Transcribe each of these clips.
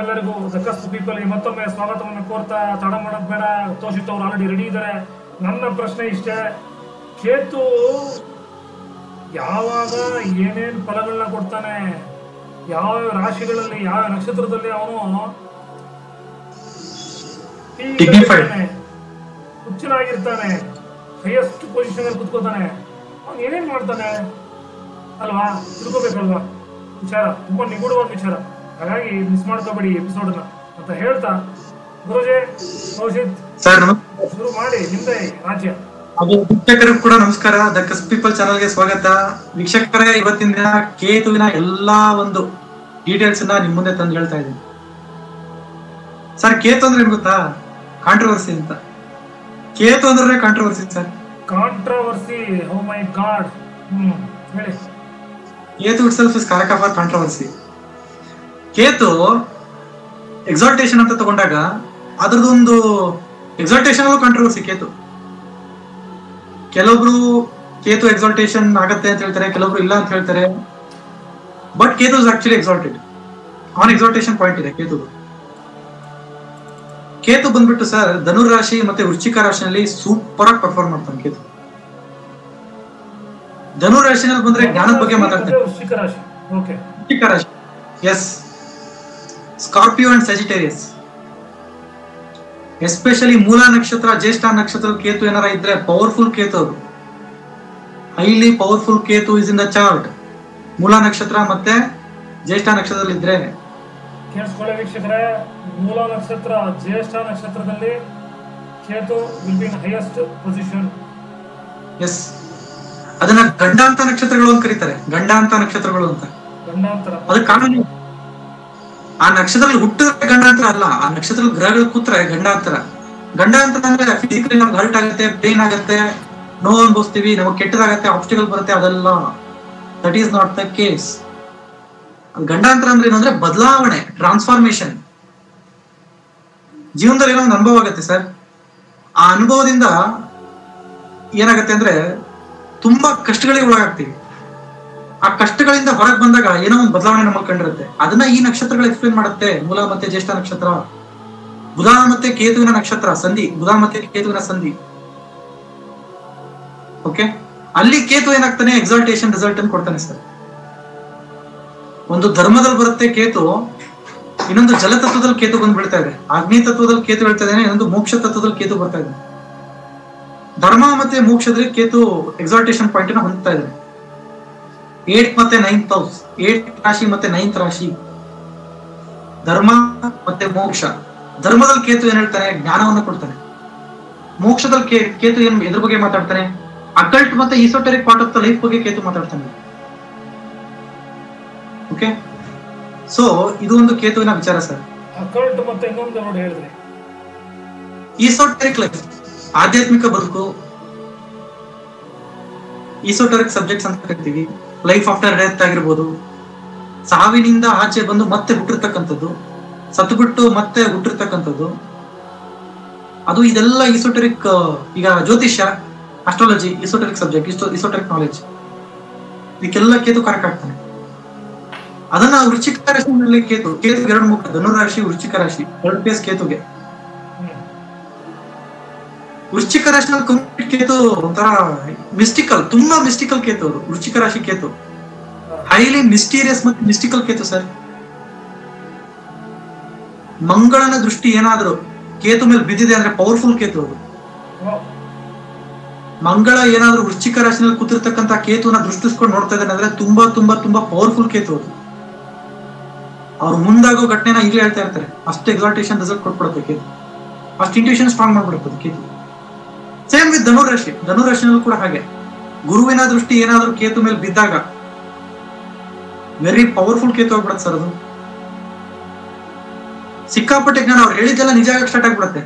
ಎಲ್ಲರಿಗೂ ಸಕಸ್ ಪೀಪಲ್ಗೆ ಮತ್ತೊಮ್ಮೆ ಸ್ವಾಗತವನ್ನು ಕೋರ್ತಾ ತಡ ಮಾಡೋದು ಬೇಡ. ತೋಷಿತ್ ಅವರು ಆಲ್ರೆಡಿ ರೆಡಿ ಇದ್ದಾರೆ. ನನ್ನ ಪ್ರಶ್ನೆ ಇಷ್ಟೇ, ಕೇತು ಯಾವಾಗ ಏನೇನು ಫಲಗಳನ್ನ ಕೊಡ್ತಾನೆ, ಯಾವ ರಾಶಿಗಳಲ್ಲಿ ಯಾವ ನಕ್ಷತ್ರದಲ್ಲಿ ಅವನು ಹುಚ್ಚನಾಗಿರ್ತಾನೆ, ಹೈಯೆಸ್ಟ್ ಪೊಸಿಷನ್ ಅಲ್ಲಿ ಕುತ್ಕೋತಾನೆ, ಅವನು ಏನೇನ್ ಮಾಡ್ತಾನೆ ಅಲ್ವಾ, ತಿಳ್ಕೋಬೇಕಲ್ವಾ. ವಿಚಾರ ತುಂಬಾ ನಿಗೂಢವಾದ ವಿಚಾರ, ಹಾಗಾಗಿ ಮಿಸ್ ಮಾಡ್ಕೋಬೇಡಿ ಎಪಿಸೋಡ್ ಅಂತ ಹೇಳ್ತಾ ಗುರುಜಿ ತೋಷಿತ್ ಶುರು ಮಾಡಿ. ನಿಮ್ದೇ ರಾಜ್ಯ. ವೀಕ್ಷಕರಿಗೂ ಕೂಡ ನಮಸ್ಕಾರ. ದ ಕಸ್ ಪೀಪಲ್ ಚಾನಲ್ಗೆ ಸ್ವಾಗತ. ವೀಕ್ಷಕರೇ, ಇವತ್ತಿನ ದಿನ ಕೇತುವಿನ ಎಲ್ಲಾ ಒಂದು ಡೀಟೇಲ್ಸ್ ನಿಮ್ ಮುಂದೆ ತಂದು ಹೇಳ್ತಾ ಇದ್ದೀನಿ. ಸರ್, ಕೇತು ಅಂದ್ರೆ ಏನ್ ಗೊತ್ತಾ? ಕಾಂಟ್ರವರ್ಸಿ ಅಂತ. ಕೇತು ಅಂದ್ರೆ ಕಾಂಟ್ರವರ್ಸಿ ಸರ್. ಕಾಂಟ್ರವರ್ಸಿ, ಓ ಮೈ ಗಾಡ್. ಹೇಳಿ. ಕೇತು ಇಟ್ ಸೆಲ್ಫ್ ಇಸ್ ಕಾರಕ ಫಾರ್ ಕಾಂಟ್ರವರ್ಸಿ. ಕೇತು ಎಕ್ಸಾಲ್ಟೇಷನ್ ಅಂತ ತಗೊಂಡಾಗ ಅದ್ರದೊಂದು ಎಕ್ಸಾಲ್ಟೇಷನ್ ಕಾಂಟ್ರವರ್ಸಿ. ಕೇತು ಕೆಲವೊಬ್ರು ಕೇತು ಎಕ್ಸಾಲ್ಟೇಷನ್ ಆಗತ್ತೆ ಅಂತ ಹೇಳ್ತಾರೆ, ಕೆಲವೊಬ್ರು ಇಲ್ಲ ಅಂತ ಹೇಳ್ತಾರೆ. But Ketu is actually exalted. On exaltation point ಇದೆ ಕೇತು. ಕೇತು ಬಂದ್ಬಿಟ್ಟು ಸರ್ ಧನುರ್ ರಾಶಿ ಮತ್ತೆ ವೃಶ್ಚಿಕ ರಾಶಿನಲ್ಲಿ ಸೂಪರ್ ಆಗಿ ಪರ್ಫಾರ್ಮ್ ಮಾಡ್ತಾನೆ ಕೇತು. ಧನುರ್ ರಾಶಿನಲ್ಲಿ ಬಂದ್ರೆ ಜ್ಞಾನದ ಬಗ್ಗೆ ಮಾತಾಡ್ತಾರೆ. ವೃಶ್ಚಿಕ ರಾಶಿ ಎಸ್, ಸ್ಕಾರ್ಪಿಯೋ ಅಂಡ್ ಸಜಿಟೇರಿಯಸ್. ಎಸ್ಪೆಷಲಿ ಮೂಲ ನಕ್ಷತ್ರ, ಜ್ಯೇಷ್ಠ ನಕ್ಷತ್ರ ಕೇತು ಏನಾರ ಇದ್ರೆ ಪವರ್ಫುಲ್ ಕೇತು. ಅವರು highly powerful Ketu is in the chart. ಮೂಲ ನಕ್ಷತ್ರ ಮತ್ತೆ ಜ್ಯೇಷ್ಠ ನಕ್ಷತ್ರದಲ್ಲಿ ಇದ್ರೆ ಕೇಳಿಸ್ಕೊಳ್ಳಿ ವೀಕ್ಷಕರೇ, ಮೂಲ ನಕ್ಷತ್ರ ಜ್ಯೇಷ್ಠ ನಕ್ಷತ್ರದಲ್ಲಿ Ketu will be in highest position. Yes, ಅದನ್ನ ಗಂಡಾಂತ ನಕ್ಷತ್ರಗಳು ಅಂತ ಕರೀತಾರೆ. ಗಂಡಾಂತ ನಕ್ಷತ್ರಗಳು ಅಂತ. ಗಂಡಾಂತರ ಅದಕ್ಕೆ ಕಾರಣ ಆ ನಕ್ಷತ್ರದಲ್ಲಿ ಹುಟ್ಟಿದ್ರೆ ಗಂಡಾಂತರ ಅಲ್ಲ, ಆ ನಕ್ಷತ್ರದ ಗ್ರಹಗಳು ಕೂತ್ರೆ ಗಂಡಾಂತರ. ಗಂಡಾಂತರ ಅಂದ್ರೆ ಫಿಸಿಕಲಿ ನಮ್ಗೆ ಹರ್ಟ್ ಆಗುತ್ತೆ, ಪೇನ್ ಆಗುತ್ತೆ, ನೋವು ಅನ್ಭವಿಸ್ತೀವಿ, ನಮಗೆ ಕೆಟ್ಟದಾಗತ್ತೆ, ಆಬ್ಸ್ಟಿಕಲ್ ಬರುತ್ತೆ. ಅದೆಲ್ಲ that is not the case. ಗಂಡಾಂತರ ಅಂದ್ರೆ ಏನಂದ್ರೆ ಬದಲಾವಣೆ, ಟ್ರಾನ್ಸ್ಫಾರ್ಮೇಶನ್. ಜೀವನದಲ್ಲಿ ಏನೋ ಒಂದು ಅನುಭವ ಆಗುತ್ತೆ ಸರ್. ಆ ಅನುಭವದಿಂದ ಏನಾಗತ್ತೆ ಅಂದ್ರೆ ತುಂಬಾ ಕಷ್ಟಗಳಿಗೆ ಒಳಗಾಗ್ತೀವಿ. ಆ ಕಷ್ಟಗಳಿಂದ ಹೊರಗೆ ಬಂದಾಗ ಏನೋ ಒಂದು ಬದಲಾವಣೆ ನಮಗೆ ಕಂಡಿರುತ್ತೆ. ಅದನ್ನ ಈ ನಕ್ಷತ್ರಗಳು ಎಕ್ಸ್ಪ್ಲೇನ್ ಮಾಡುತ್ತೆ. ಮೂಲ ಮತ್ತೆ ಜ್ಯೇಷ್ಠ ನಕ್ಷತ್ರ, ಬುಧ ಮತ್ತೆ ಕೇತುವಿನ ನಕ್ಷತ್ರ ಸಂಧಿ, ಬುಧ ಮತ್ತೆ ಕೇತುವಿನ ಸಂಧಿ. ಓಕೆ, ಅಲ್ಲಿ ಕೇತು ಏನಾಗ್ತಾನೆ, ಎಕ್ಸಾಲ್ಟೇಷನ್ ರಿಸಲ್ಟ್ ಅನ್ನು ಕೊಡ್ತಾನೆ ಸರ್. ಒಂದು ಧರ್ಮದಲ್ಲಿ ಬರುತ್ತೆ ಕೇತು, ಇನ್ನೊಂದು ಜಲತತ್ವದಲ್ಲಿ ಕೇತು ಬಂದು ಬೀಳ್ತಾ ಇದೆ, ಅಗ್ನಿ ತತ್ವದಲ್ಲಿ ಕೇತು ಬೀಳ್ತಾ ಇದ್ದಾನೆ, ಇನ್ನೊಂದು ಮೋಕ್ಷ ತತ್ವದಲ್ಲಿ ಕೇತು ಬರ್ತಾ ಇದೆ. ಧರ್ಮ ಮತ್ತೆ ಮೋಕ್ಷದಲ್ಲಿ ಕೇತು ಎಕ್ಸಾಲ್ಟೇಷನ್ ಪಾಯಿಂಟ್ ನ ಹೊಂದ್ತಾ ಇದೆ. 8th ಮತ್ತೆ 9th ಹೌಸ್, 8th ರಾಶಿ ಮತ್ತೆ 9th ರಾಶಿ, ಧರ್ಮ ಮತ್ತೆ ಮೋಕ್ಷ. ಧರ್ಮದಲ್ಲಿ ಕೇತು ಏನ್ ಹೇಳ್ತಾನೆ, ಜ್ಞಾನವನ್ನು ಕೊಡ್ತಾನೆ. ಮೋಕ್ಷದಲ್ಲಿ ಕೇತು ಏನ್ ಎದ್ರ ಬಗ್ಗೆ ಮಾತಾಡ್ತಾನೆ, ಅಕಲ್ಟ್ ಮತ್ತೆ esoteric part of the life ಬಗ್ಗೆ ಕೇತು ಮಾತಾಡ್ತಾನೆ. ಓಕೆ, ಸೊ ಇದು ಒಂದು ಕೇತುವಿನ ವಿಚಾರ ಸರ್. ಅಕಲ್ಟ್ ಮತ್ತೆ ಇನ್ನೊಂದು ನೋಡಿ ಹೇಳಿದ್ರಿ, ಈಸೋಟೆರಿಕ್ ಲೈಫ್, ಆಧ್ಯಾತ್ಮಿಕ ಬದುಕು, ಈಸೋಟೆರಿಕ್ ಸಬ್ಜೆಕ್ಟ್ಸ್ ಅಂತ ಕರಿತೀವಿ. ಲೈಫ್ ಆಫ್ಟರ್ ಡೆತ್ ಆಗಿರ್ಬೋದು, ಸಾವಿನಿಂದ ಆಚೆ ಬಂದು ಮತ್ತೆ ಹುಟ್ಟಿರ್ತಕ್ಕಂಥದ್ದು, ಸತ್ತು ಬಿಟ್ಟು ಮತ್ತೆ ಹುಟ್ಟಿರ್ತಕ್ಕಂಥದ್ದು, ಅದು ಇದೆಲ್ಲ ಈಸೋಟೆರಿಕ್. ಈಗ ಜ್ಯೋತಿಷ್ಯ, astrology esoteric subject, esoteric knowledge. ಇದಕ್ಕೆಲ್ಲ ಕೇತು ಕಾರಕ ಆಗ್ತಾನೆ. ಅದನ್ನ ವೃಶ್ಚಿಕ ರಾಶಿಯಲ್ಲಿ ಕೇತು 2 ಮುಖ, ಧನುರಾಶಿ ವೃಶ್ಚಿಕ ರಾಶಿ 2 ಫೇಸ್ ಕೇತುಗೆ. ವೃಶ್ಚಿಕ ರಾಶಿನಲ್ಲಿ ಕಂಪ್ಲೀಟ್ ಕೇತು ಒಂಥರ ಮಿಸ್ಟಿಕಲ್, ತುಂಬಾ ಮಿಸ್ಟಿಕಲ್ ಕೇತು ಅವರು. ವೃಶ್ಚಿಕ ರಾಶಿ ಕೇತು ಹೈಲಿ ಮಿಸ್ಟೀರಿಯಸ್ ಮತ್ತು ಮಿಸ್ಟಿಕಲ್ ಕೇತು ಸರ್. ಮಂಗಳನ ದೃಷ್ಟಿ ಏನಾದ್ರು ಕೇತು ಮೇಲೆ ಬಿದ್ದಿದೆ ಅಂದ್ರೆ ಪವರ್ಫುಲ್ ಕೇತು ಅವರು. ಮಂಗಳ ಏನಾದ್ರು ವೃಶ್ಚಿಕ ರಾಶಿನಲ್ಲಿ ಕೂತಿರ್ತಕ್ಕಂಥ ಕೇತುನ ದೃಷ್ಟಿಸ್ಕೊಂಡು ನೋಡ್ತಾ ಇದ್ದಾನೆ ಅಂದ್ರೆ ತುಂಬಾ ತುಂಬಾ ತುಂಬಾ ಪವರ್ಫುಲ್ ಕೇತು ಅವರು. ಅವ್ರು ಮುಂದಾಗೋ ಘಟನೆನ ಈಗಲೇ ಹೇಳ್ತಾ ಇರ್ತಾರೆ. ಅಷ್ಟು ಎಕ್ಸಾಲ್ಟೇಷನ್ ರಿಸಲ್ಟ್ ಕೊಟ್ಬಿಡುತ್ತೆ ಕೇತು, ಅಷ್ಟು ಇಂಟ್ಯೂಷನ್ ಸ್ಟ್ರಾಂಗ್ ಮಾಡ್ಬಿಡುತ್ತೆ ಕೇತು. Same with Dhanurashi. ಧನುರಾಶಿನಲ್ಲೂ ಕೂಡ ಹಾಗೆ ಗುರುವಿನ ದೃಷ್ಟಿ ಏನಾದ್ರೂ ಕೇತು ಮೇಲೆ ಬಿದ್ದಾಗ ವೆರಿ ಪವರ್ಫುಲ್ ಕೇತು ಆಗ್ಬಿಡುತ್ತೆ ಸರ್. ಅದು ಸಿಕ್ಕಾಪಟ್ಟೆ ಜ್ಞಾನ. ಅವ್ರು ಹೇಳಿದ್ದೆಲ್ಲ ನಿಜ ಆಗಕ್ಕೆ ಸ್ಟಾರ್ಟ್ ಆಗ್ಬಿಡುತ್ತೆ.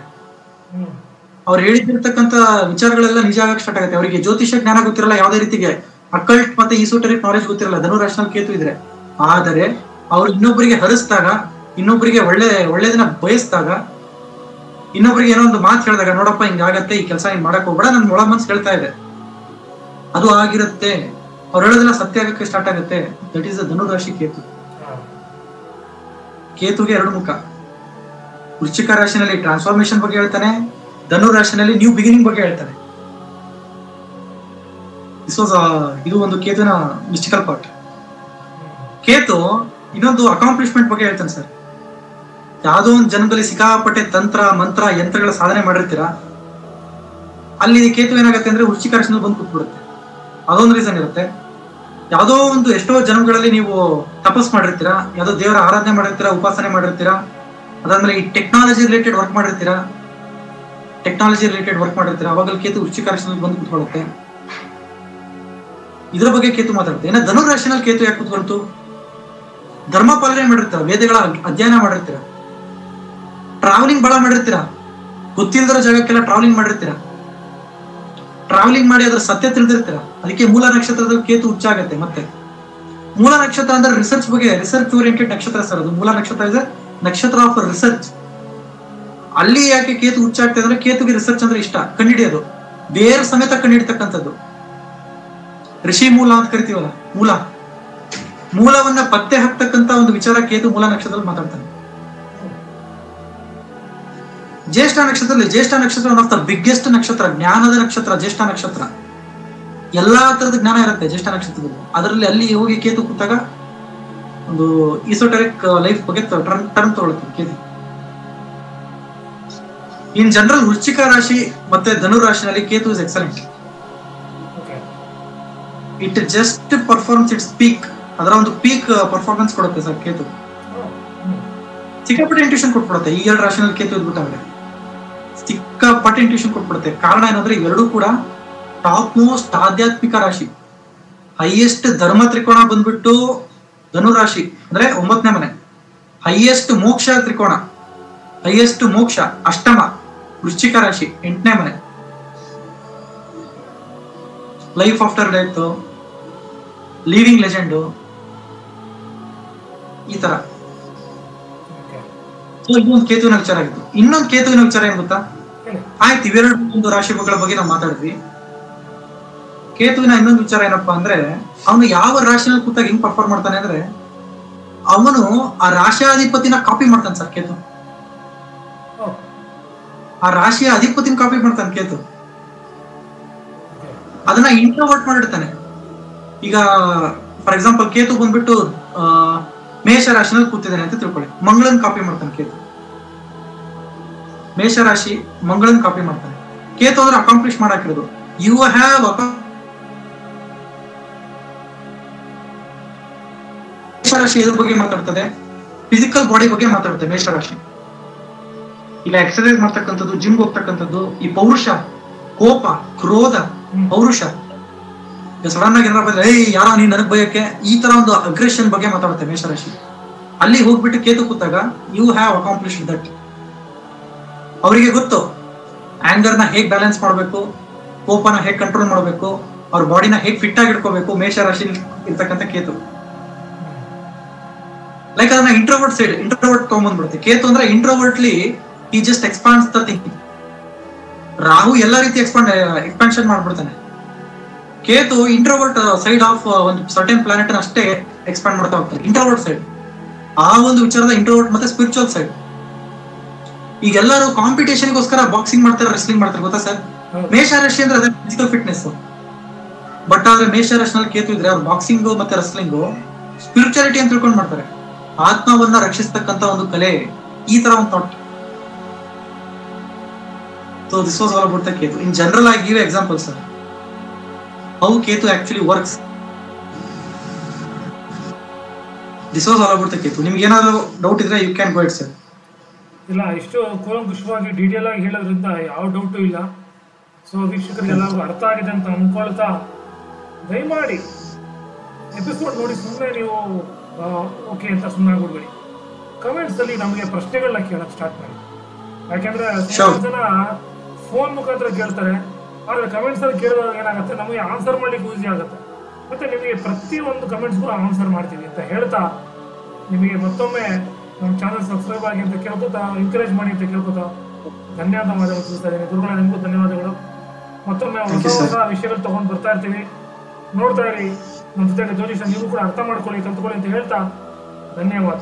ಅವ್ರು ಹೇಳಿದಿರ್ತಕ್ಕಂಥ ವಿಚಾರಗಳೆಲ್ಲ ನಿಜ ಆಗಕ್ಕೆ ಸ್ಟಾರ್ಟ್ ಆಗುತ್ತೆ. ಅವರಿಗೆ ಜ್ಯೋತಿಷ್ಯ ಜ್ಞಾನ ಗೊತ್ತಿರಲ್ಲ, ಯಾವುದೇ ರೀತಿಗೆ ಅಕಲ್ಟ್ ಮತ್ತೆ ಈಸೋಟೆರಿಕ್ ನಾಲೆಜ್ ಗೊತ್ತಿರಲ್ಲ ಧನುರಾಶಿನಲ್ಲಿ ಕೇತು ಇದ್ರೆ. ಆದರೆ ಅವ್ರು ಇನ್ನೊಬ್ಬರಿಗೆ ಹರಿಸಿದಾಗ, ಇನ್ನೊಬ್ಬರಿಗೆ ಒಳ್ಳೇದನ್ನ ಬಯಸಿದಾಗ, ಇನ್ನೊಬ್ರಿಗೆ ಏನೋ ಒಂದು ಮಾತು ಹೇಳಿದಾಗ, ನೋಡಪ್ಪ ಹಿಂಗಾಗತ್ತೆ, ಈ ಕೆಲಸ ಹಿಂಗ್ ಮಾಡಕ್ ಹೋಗ್ಬೇಡ, ನನ್ ಒಳ ಮನ್ಸು ಹೇಳ್ತಾ ಇದೆ, ಅದು ಆಗಿರುತ್ತೆ. ಅವ್ರು ಹೇಳೋದೆಲ್ಲ ಸತ್ಯ ಆಗಕ್ಕೆ ಸ್ಟಾರ್ಟ್ ಆಗುತ್ತೆ. That is Dhanurashi Ketu. ಕೇತುಗೆ 2 ಮುಖ. ವೃಶ್ಚಿಕ ರಾಶಿನಲ್ಲಿ ಟ್ರಾನ್ಸ್ಫಾರ್ಮೇಶನ್ ಬಗ್ಗೆ ಹೇಳ್ತಾನೆ, ಧನು ರಾಶಿನಲ್ಲಿ ನ್ಯೂ ಬಿಗಿನಿಂಗ್ ಬಗ್ಗೆ ಹೇಳ್ತಾನೆ. ಇದು ಒಂದು ಕೇತುವಿನ ಮಿಸ್ಟಿಕಲ್ ಪಾರ್ಟ್. ಕೇತು ಇನ್ನೊಂದು ಅಕಾಂಪ್ಲಿಷ್ಮೆಂಟ್ ಬಗ್ಗೆ ಹೇಳ್ತಾನೆ ಸರ್. ಯಾವುದೋ ಒಂದು ಜನ್ಮದಲ್ಲಿ ಸಿಕ್ಕಾಪಟ್ಟೆ ತಂತ್ರ ಮಂತ್ರ ಯಂತ್ರಗಳ ಸಾಧನೆ ಮಾಡಿರ್ತೀರಾ, ಅಲ್ಲಿ ಕೇತು ಏನಾಗುತ್ತೆ ಅಂದ್ರೆ ವೃಶ್ಚಿಕ ರಾಶಿನಲ್ಲಿ ಬಂದು ಕೂತ್ಬಿಡುತ್ತೆ. ಅದೊಂದು ರೀಸನ್ ಇರುತ್ತೆ. ಯಾವುದೋ ಒಂದು ಎಷ್ಟೋ ಜನ್ಮಗಳಲ್ಲಿ ನೀವು ತಪಸ್ ಮಾಡಿರ್ತೀರಾ, ಯಾವುದೋ ದೇವರ ಆರಾಧನೆ ಮಾಡಿರ್ತೀರಾ, ಉಪಾಸನೆ ಮಾಡಿರ್ತೀರಾ, ಅದಾದ್ಮೇಲೆ ಈ ಟೆಕ್ನಾಲಜಿ ರಿಲೇಟೆಡ್ ವರ್ಕ್ ಮಾಡಿರ್ತೀರಾ, ಅವಾಗಲ್ಲಿ ಕೇತು ವೃಶ್ಚಿಕ ರಾಶಿನಲ್ಲಿ ಬಂದು ಕೂತ್ಕೊಳ್ಳುತ್ತೆ. ಇದ್ರ ಬಗ್ಗೆ ಕೇತು ಮಾತಾಡುತ್ತೆ. ಇನ್ನು ಧನು ರಾಶಿನಲ್ಲಿ ಕೇತು ಯಾಕೆ ಕೂತ್ಕೊಳ್ತು? ಧರ್ಮ ಪಾಲನೆ ಮಾಡಿರ್ತೀರ, ವೇದಗಳ ಅಧ್ಯಯನ ಮಾಡಿರ್ತೀರ, ಟ್ರಾವೆಲಿಂಗ್ ಬಹಳ ಮಾಡಿರ್ತೀರ, ಗೊತ್ತಿಲ್ಲದಿರೋ ಜಾಗಕ್ಕೆಲ್ಲ ಟ್ರಾವೆಲಿಂಗ್ ಮಾಡಿರ್ತೀರ, ಟ್ರಾವೆಲಿಂಗ್ ಮಾಡಿ ಅದ್ರ ಸತ್ಯ ತಿಳಿದಿರ್ತೀರ. ಅದಕ್ಕೆ ಮೂಲ ನಕ್ಷತ್ರದಲ್ಲಿ ಕೇತು ಉಚ್ಚಾಗತ್ತೆ. ಮತ್ತೆ ಮೂಲ ನಕ್ಷತ್ರ ಅಂದ್ರೆ ರಿಸರ್ಚ್ ಬಗ್ಗೆ, ರಿಸರ್ಚ್ ಓರಿಯೆಂಟೆಡ್ ನಕ್ಷತ್ರ ಸರ್ ಅದು. ಮೂಲ ನಕ್ಷತ್ರ ಇದೆ ನಕ್ಷತ್ರ ಆಫ್ ರಿಸರ್ಚ್. ಅಲ್ಲಿ ಯಾಕೆ ಕೇತು ಉಚ್ಚಾಗ್ತದೆ ಅಂದ್ರೆ ಕೇತುಗೆ ರಿಸರ್ಚ್ ಅಂದ್ರೆ ಇಷ್ಟ, ಕಂಡಿಡಿಯೋದು, ಬೇರೆ ಸಮೇತ ಕಂಡಿಡ್ತಕ್ಕಂಥದ್ದು. ಋಷಿ ಮೂಲ ಅಂತ ಕರಿತೀವಲ್ಲ, ಮೂಲವನ್ನ ಪತ್ತೆ ಹಾಕ್ತಕ್ಕಂತ ಒಂದು ವಿಚಾರ ಕೇತು ಮೂಲ ನಕ್ಷತ್ರದಲ್ಲಿ ಮಾತಾಡ್ತಾನೆ. ಜ್ಯೇಷ್ಠ ನಕ್ಷತ್ರ ಒನ್ ಆಫ್ ದ ಬಿಗ್ಗೆಸ್ಟ್ ನಕ್ಷತ್ರ, ಜ್ಞಾನದ ನಕ್ಷತ್ರ ಜ್ಯೇಷ್ಠ ನಕ್ಷತ್ರ. ಎಲ್ಲಾ ತರದ ಜ್ಞಾನ ಇರುತ್ತೆ ಜ್ಯೇಷ್ಠ ನಕ್ಷತ್ರದಲ್ಲಿ. ಅದರಲ್ಲಿ ಅಲ್ಲಿ ಹೋಗಿ ಕೇತು ಕೂತಾಗ ಒಂದು ಈಸೋಟರಿಕ್ ಲೈಫ್ ಬಗ್ಗೆ ಟರ್ನ್ ತಗೊಳುತ್ತೆ ಕೇತು. ಇನ್ ಜನರಲ್ ವೃಶ್ಚಿಕ ರಾಶಿ ಮತ್ತೆ ಧನು ರಾಶಿನಲ್ಲಿ Ketu is excellent. It just performs its peak. ಅದರ ಒಂದು ಪೀಕ್ ಪರ್ಫಾರ್ಮೆನ್ಸ್ ಕೊಡುತ್ತೆ ಸರ್ ಕೇತು. ಸಿಕ್ಕಾಪಟ್ಟೆ ಇಂಟ್ಯೂಷನ್ ಕೊಟ್ಬಿಡುತ್ತೆ. ಈ 2 ರಾಶಿನಲ್ಲಿ ಕೇತು ಇದ್ಬಿಟ್ಟಾಗ ಸಿಕ್ಕಾಪಟ್ಟೆ ಇಂಟ್ಯೂಷನ್ ಕೊಟ್ಬಿಡುತ್ತೆ. ಕಾರಣ ಏನಂದ್ರೆ ಇವೆರಡೂ ಕೂಡ ಟಾಪ್ ಮೋಸ್ಟ್ ಆಧ್ಯಾತ್ಮಿಕ ರಾಶಿ. ಹೈಯೆಸ್ಟ್ ಧರ್ಮ ತ್ರಿಕೋಣ ಬಂದ್ಬಿಟ್ಟು ಧನು ರಾಶಿ ಅಂದ್ರೆ 9ನೇ ಮನೆ. ಹೈಯೆಸ್ಟ್ ಮೋಕ್ಷ ತ್ರಿಕೋಣ, ಹೈಯೆಸ್ಟ್ ಮೋಕ್ಷ ಅಷ್ಟಮ ವೃಶ್ಚಿಕ ರಾಶಿ 8ನೇ ಮನೆ. Life after death, living legend, ಈ ತರ. ಇದೊಂದು ಕೇತುವಿನ ವಿಚಾರ ಆಗಿತ್ತು. ಇನ್ನೊಂದು ಕೇತುವಿನ ವಿಚಾರ ಏನ್ ಗೊತ್ತಾ? ಆಯ್ತು, ಇವೆರಡು ಒಂದು ರಾಶಿಗಳ ಬಗ್ಗೆ ನಾವು ಮಾತಾಡಿದ್ವಿ. ಕೇತುವಿನ ಇನ್ನೊಂದು ವಿಚಾರ ಏನಪ್ಪಾ ಅಂದ್ರೆ, ಅವನು ಯಾವ ರಾಶಿಯಲ್ಲಿ ಕೂತಾಗ ಹೆಂಗ್ ಪರ್ಫಾರ್ಮ್ ಮಾಡ್ತಾನೆ ಅಂದ್ರೆ, ಅವನು ಆ ರಾಶಿಯಾಧಿಪತಿನ ಕಾಪಿ ಮಾಡ್ತಾನೆ ಸರ್ ಕೇತು. ಆ ರಾಶಿಯ ಅಧಿಪತಿನ ಕಾಪಿ ಮಾಡ್ತಾನೆ ಕೇತು. ಅದನ್ನ ಇಂಟ್ರೋವರ್ಟ್ ಮಾಡಿರ್ತಾನೆ. ಈಗ ಫಾರ್ ಎಕ್ಸಾಂಪಲ್ ಕೇತು ಬಂದ್ಬಿಟ್ಟು ಮೇಷ ರಾಶಿನಲ್ಲಿ ಕೂತಿದ್ದಾನೆ ಅಂತ ತಿಳ್ಕೊಳ್ಳಿ, ಮಂಗಳನ್ ಕಾಪಿ ಮಾಡ್ತಾನೆ ಕೇತು. ಮೇಷ ರಾಶಿ ಮಂಗಳನ್ ಕಾಪಿ ಮಾಡ್ತಾನೆ. ಕೇತು ಅಂದ್ರೆ ಅಕಾಂಪ್ಲಿಷ್ ಮಾಡಾಕಿರೋದು. ಯು ಹ್ಯಾವ್ ಮೇಷ ರಾಶಿ ಎದ್ರ ಬಗ್ಗೆ ಮಾತಾಡ್ತದೆ? ಫಿಸಿಕಲ್ ಬಾಡಿ ಬಗ್ಗೆ ಮಾತಾಡುತ್ತೆ ಮೇಷ ರಾಶಿ. ಇಲ್ಲ ಎಕ್ಸರ್ಸೈಸ್ ಮಾಡ್ತಕ್ಕಂಥದ್ದು, ಜಿಮ್ ಹೋಗ್ತಕ್ಕಂಥದ್ದು, ಈ ಪೌರುಷ, ಕೋಪ, ಕ್ರೋಧ, ಪೌರುಷ. ಸಡನ್ ಆಗಿ ಏನಾರ ಬಂದ್ರೆ ಯಾರೋ ನೀನ್ ನನಗ್ ಬಯಕ್ಕೆ, ಈ ತರ ಒಂದು ಅಗ್ರೆಷನ್ ಬಗ್ಗೆ ಮಾತಾಡುತ್ತೆ ಮೇಷರಾಶಿ. ಅಲ್ಲಿ ಹೋಗ್ಬಿಟ್ಟು ಕೇತು ಕೂತಾಗ ಯು ಹ್ಯಾವ್ ಅಕಾಂಪ್ಲಿಷ್ ದಟ್. ಅವರಿಗೆ ಗೊತ್ತು ಆಂಗರ್ನ ಹೇಗ್ ಬ್ಯಾಲೆನ್ಸ್ ಮಾಡ್ಬೇಕು, ಕೋಪನ ಹೇಗ್ ಕಂಟ್ರೋಲ್ ಮಾಡ್ಬೇಕು, ಅವ್ರ ಬಾಡಿನ ಹೇಗ್ ಫಿಟ್ ಆಗಿ ಇಟ್ಕೋಬೇಕು. ಮೇಷರಾಶಿ ಇರ್ತಕ್ಕಂಥ ಕೇತು ಲೈಕ್ ಅದನ್ನ ಇಂಟ್ರೋವರ್ಟ್ ತಗೊಂಡ್ಬಂದ್ಬಿಡುತ್ತೆ. ಕೇತು ಅಂದ್ರೆ ಇಂಟ್ರೋವರ್ಟ್ಲಿ ಈ just expands the thinking. Rahu ಎಲ್ಲಾ ರೀತಿ ಎಕ್ಸ್ಪಾನ್ಷನ್ ಮಾಡ್ಬಿಡ್ತಾನೆ. ಕೇತು ಇಂಟ್ರೋವರ್ಟ್ ಸೈಡ್ ಆಫ್ ಒಂದು ಸರ್ಟೆನ್ ಪ್ಲಾನೆಟ್ ಅಷ್ಟೇ ಎಕ್ಸ್ಪಾಂಡ್ ಮಾಡ್ತಾ ಹೋಗ್ತಾರೆ. ಇಂಟ್ರೋವರ್ಟ್ ಸೈಡ್, ಆ ಒಂದು ವಿಚಾರದ ಇಂಟ್ರೋವರ್ಟ್ ಮತ್ತೆ ಸ್ಪಿರಿಚುವಲ್ ಸೈಡ್. ಈಗ ಎಲ್ಲರೂ ಕಾಂಪಿಟೇಷನ್ಗೋಸ್ಕರ ಬಾಕ್ಸಿಂಗ್ ಮಾಡ್ತಾರೆ, ರೆಸ್ಲಿಂಗ್ ಮಾಡ್ತಾರೆ, ಗೊತ್ತಾ ಸರ್? ಮೇಷರಾಶಿ ಅಂದ್ರೆ ಅದೇ ಫಿಸಿಕಲ್ ಫಿಟ್ನೆಸ್. ಬಟ್ ಆದ್ರೆ ಮೇಷರಾಶಿನಲ್ಲಿ ಕೇತು ಇದ್ರೆ ಅವ್ರು ಬಾಕ್ಸಿಂಗು ಮತ್ತೆ ರೆಸ್ಲಿಂಗು ಸ್ಪಿರಿಚುಯಾಲಿಟಿ ಅಂತ ತಿಳ್ಕೊಂಡು ಮಾಡ್ತಾರೆ. ಆತ್ಮವನ್ನ ರಕ್ಷಿಸ್ತಕ್ಕಂತ ಒಂದು ಕಲೆ, ಈ ತರ ಒಂದು thought. So this was all about the Ketu. In general ಆಗಿ give example sir how Ketu actually works. This was all about the Ketu. ನಿಮ್ಗೆ ಏನಾದರೂ ಡೌಟ್ ಇದ್ರೆ you can go it sir. ಇಲ್ಲ, ಇಷ್ಟು ಕೂಲಂಕುಷವಾಗಿ ಡೀಟೇಲ್ ಆಗಿ ಹೇಳೋದ್ರಿಂದ ಯಾವ ಡೌಟು ಇಲ್ಲ. ಸೊ ವೀಕ್ಷಕರಿಗೆ ಎಲ್ಲರಿಗೂ ಅರ್ಥ ಆಗಿದೆ ಅಂತ ಅನ್ಕೊಳ್ತಾ, ದಯಮಾಡಿ ಎಪಿಸೋಡ್ ನೋಡಿ ಸುಮ್ಮನೆ ನೀವು ಓಕೆ ಅಂತ ಸುಮ್ಮನೆ ಆಗ್ಬಿಡ್ಬೇಡಿ. ಕಮೆಂಟ್ಸ್ ಅಲ್ಲಿ ನಮಗೆ ಪ್ರಶ್ನೆಗಳನ್ನ ಕೇಳಕ್ಕೆ ಸ್ಟಾರ್ಟ್ ಮಾಡಿ. ಯಾಕೆಂದ್ರೆ ಜನ ಫೋನ್ ಮುಖಾಂತರ ಕೇಳ್ತಾರೆ, ಆದರೆ ಕಮೆಂಟ್ಸ್ ಅಲ್ಲಿ ಕೇಳಿದಾಗ ಏನಾಗುತ್ತೆ, ನಮಗೆ ಆನ್ಸರ್ ಮಾಡ್ಲಿಕ್ಕೆ ಈಸಿ ಆಗುತ್ತೆ. ಮತ್ತೆ ನಿಮಗೆ ಪ್ರತಿಯೊಂದು ಕಮೆಂಟ್ಸ್ಗೂ ಆನ್ಸರ್ ಮಾಡ್ತೀವಿ ಅಂತ ಹೇಳ್ತಾ, ನಿಮಗೆ ಮತ್ತೊಮ್ಮೆ ನಮ್ಮ ಚಾನಲ್ ಸಬ್ಸ್ಕ್ರೈಬ್ ಆಗಿ ಅಂತ ಕೇಳ್ಕೊತಾ, ಎಂಕರೇಜ್ ಮಾಡಿ ಅಂತ ಕೇಳ್ಕೊತಾ ಧನ್ಯವಾದಗಳು ತಿಳಿಸ್ತಾ ಇದ್ದೀನಿ. ಗುರುಗಳ ನಿಮಗೂ ಧನ್ಯವಾದಗಳು. ಮತ್ತೊಮ್ಮೆ ಹೊಸ ವಿಷಯಗಳು ತಗೊಂಡು ಬರ್ತಾ ಇರ್ತೀವಿ, ನೋಡ್ತಾ ಇರಿ. ನಮ್ಮ ಜೊತೆಗೆ ಜ್ಯೋತಿಷ ನೀವು ಕೂಡ ಅರ್ಥ ಮಾಡ್ಕೊಳ್ಳಿ, ಕಲ್ತ್ಕೊಳ್ಳಿ ಅಂತ ಹೇಳ್ತಾ ಧನ್ಯವಾದ.